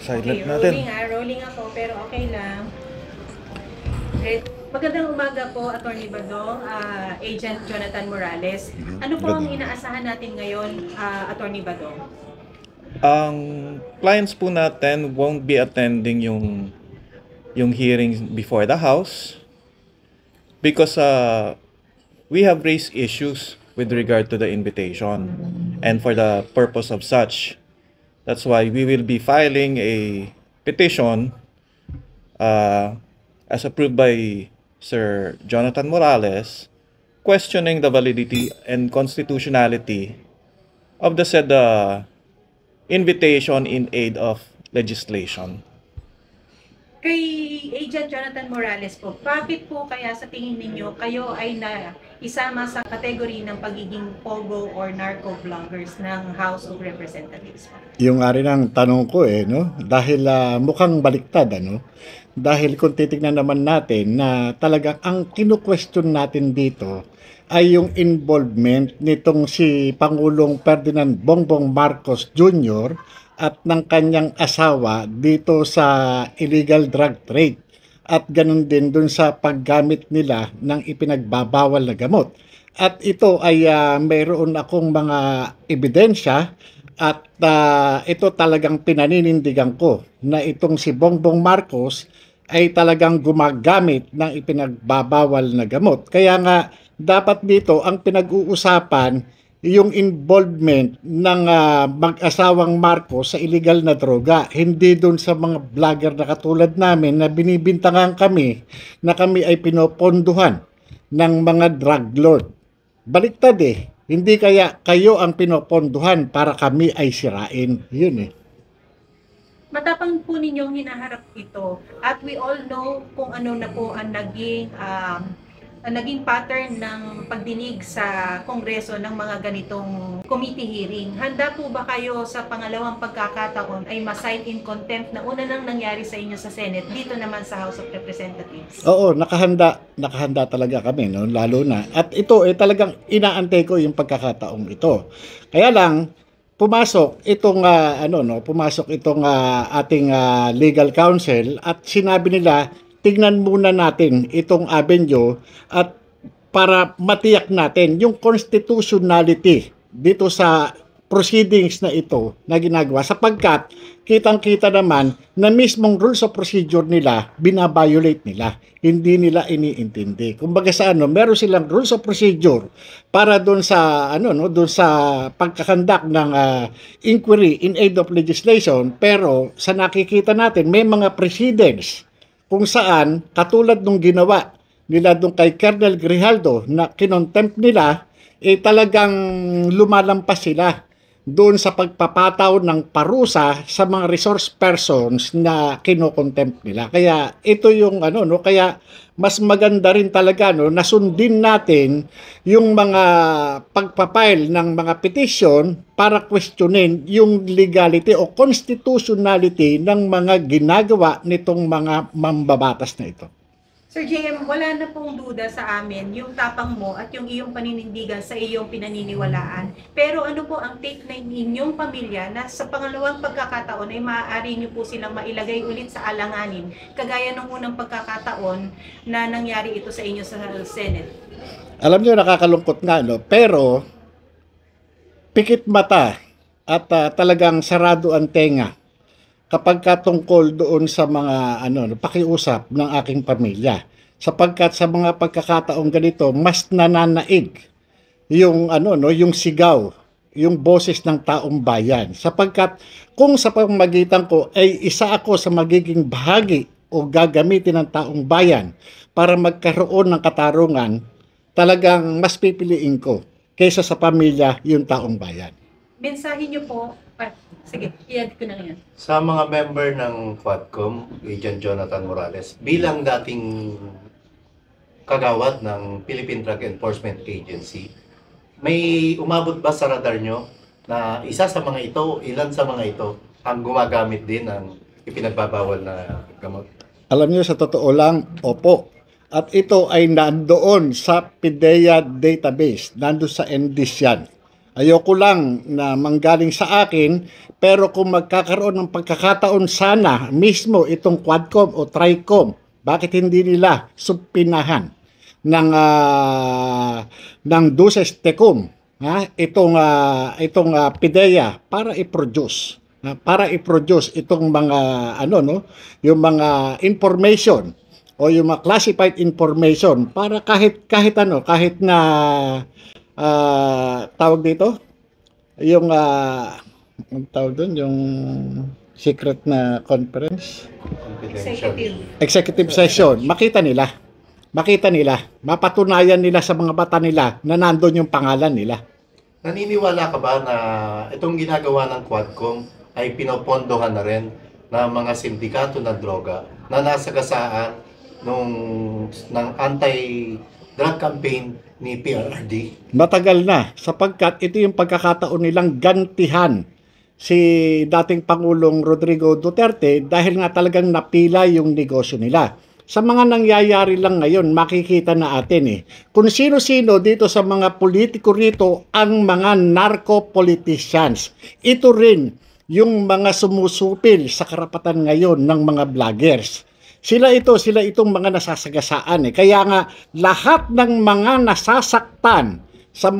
Silent Okay, natin. rolling ako, pero okay lang. Magandang umaga po, Attorney Badong, Agent Jonathan Morales. Ano po ang inaasahan natin ngayon, Attorney Badong? Ang clients po natin won't be attending yung hearing before the House because we have raised issues with regard to the invitation. And for the purpose of such, that's why we will be filing a petition as approved by Sir Jonathan Morales, questioning the validity and constitutionality of the said invitation in aid of legislation. Kay Agent Jonathan Morales po, bakit po kaya sa tingin ninyo kayo ay na isama sa kategory ng pagiging pogo or narco vloggers ng House of Representatives? Yung ari ng tanong ko no? Dahil mukhang baliktad, ano? Dahil kung titignan naman natin na talagang ang kinu-question natin dito ay yung involvement nitong si Pangulong Ferdinand Bongbong Marcos Jr. at ng kanyang asawa dito sa illegal drug trade at ganun din dun sa paggamit nila ng ipinagbabawal na gamot. At ito ay mayroon akong mga ebidensya at ito talagang pinaninindigan ko na itong si Bongbong Marcos ay talagang gumagamit ng ipinagbabawal na gamot. Kaya nga dapat dito ang pinag-uusapan yung involvement ng mag-asawang Marcos sa illegal na droga, hindi doon sa mga vlogger na katulad namin na binibintangan kami na kami ay pinoponduhan ng mga drug lord. Baliktad hindi kaya kayo ang pinoponduhan para kami ay sirain. Yun Matapang po ninyong hinaharap ito at we all know kung ano na po ang naging pattern ng pagdinig sa Kongreso ng mga ganitong committee hearing. Handa po ba kayo sa pangalawang pagkakataon ay ma-cite in contempt na una nang nangyari sa inyo sa Senate, dito naman sa House of Representatives? Oo, nakahanda talaga kami, no? Lalo na. At ito talagang inaantay ko yung pagkakataong ito. Kaya lang pumasok itong ating legal counsel at sinabi nila tignan muna natin itong avenue at para matiyak natin yung constitutionality dito sa proceedings na ito na ginagawa sapagkat kitang-kita naman na mismong rules of procedure nila binabiolate nila, hindi nila iniintindi. Kumbaga sa meron silang rules of procedure para doon sa doon sa pagkakandak ng inquiry in aid of legislation, pero sa nakikita natin may mga precedents kung saan katulad nung ginawa nila doon kay Colonel Grijaldo na kinontempt nila, talagang lumalampas sila doon sa pagpapataw ng parusa sa mga resource persons na kinokontempt nila. Kaya ito yung kaya mas maganda rin talaga na sundin natin yung mga pagpapile ng mga petition para questionin yung legality o constitutionality ng mga ginagawa nitong mga mambabatas na ito. Sir JM, wala na pong duda sa amin yung tapang mo at yung iyong paninindigan sa iyong pinaniniwalaan. Pero ano po ang take na inyong pamilya na sa pangalawang pagkakataon ay maaari niyo po silang mailagay ulit sa alanganin, kagaya ng unang pagkakataon na nangyari ito sa inyo sa Senate? Alam niyo, nakakalungkot nga, pero pikit mata at talagang sarado ang tenga kapag katungkol doon sa mga pakiusap ng aking pamilya, sapagkat sa mga pagkakataong ganito mas nananaig yung yung sigaw, yung boses ng taong bayan, sapagkat kung sa pamamagitan ko ay isa ako sa magiging bahagi o gagamitin ng taong bayan para magkaroon ng katarungan, talagang mas pipiliin ko kaysa sa pamilya yung taong bayan. Mensahe niyo po. Sige, i-add ko na ngayon. Sa mga member ng Quadcom, Agent Jonathan Morales, bilang dating kagawad ng Philippine Drug Enforcement Agency, may umabot ba sa radar nyo na isa sa mga ito, ilan sa mga ito, ang gumagamit din ng ipinagbabawal na gamot? Alam niyo, sa totoo lang, opo. At ito ay nandoon sa PIDEA database, nandoon sa NDIS yan. Ayoko lang na manggaling sa akin, pero kung magkakaroon ng pagkakataon sana mismo itong Quadcom o Tricom, bakit hindi nila supinahan ng Duces Tecum, itong PIDEA para i-produce itong mga yung mga information o yung mga classified information para kahit na tawag dito yung ang tawag doon yung secret na conference, executive session, makita nila, mapatunayan nila sa mga mata nila na nandun yung pangalan nila. Naniniwala ka ba na itong ginagawa ng Quadcom ay pinopondohan na rin ng mga sindikato ng droga na nasagasaan ng anti-drug campaign ni PRRD? Matagal na, sapagkat ito yung pagkakataon nilang gantihan si dating Pangulong Rodrigo Duterte dahil nga talagang napila yung negosyo nila. Sa mga nangyayari lang ngayon, makikita na atin kung sino-sino dito sa mga politiko rito ang mga narco-politicians. Ito rin yung mga sumusupil sa karapatan ngayon ng mga vloggers. Sila itong mga nasasagasaan. Kaya nga lahat ng mga nasasaktan sa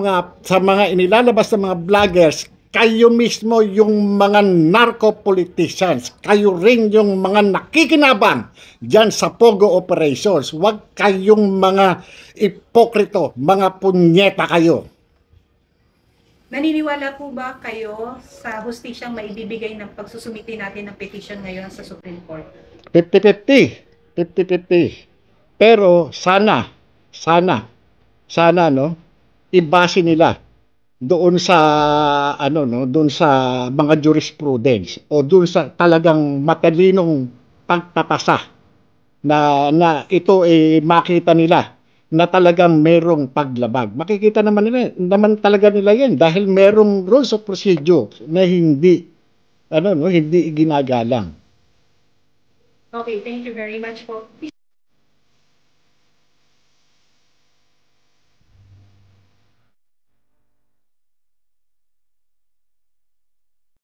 mga inilalabas ng mga vloggers, kayo mismo yung mga narco-politicians. Kayo rin yung mga nakikinabang dyan sa Pogo operations. Huwag kayong mga ipokrito, mga punyeta kayo. Naniniwala po ba kayo sa hustisyang maibibigay ng pagsusumiti natin ng petition ngayon sa Supreme Court? 50-50. Pero sana ibase nila doon sa doon sa mga jurisprudence o doon sa talagang matalinong pagtatasa na ito makita nila na talagang merong paglabag. Makikita naman talaga nila yan dahil merong rules of procedure na hindi ginagalang. Okay, thank you very much po.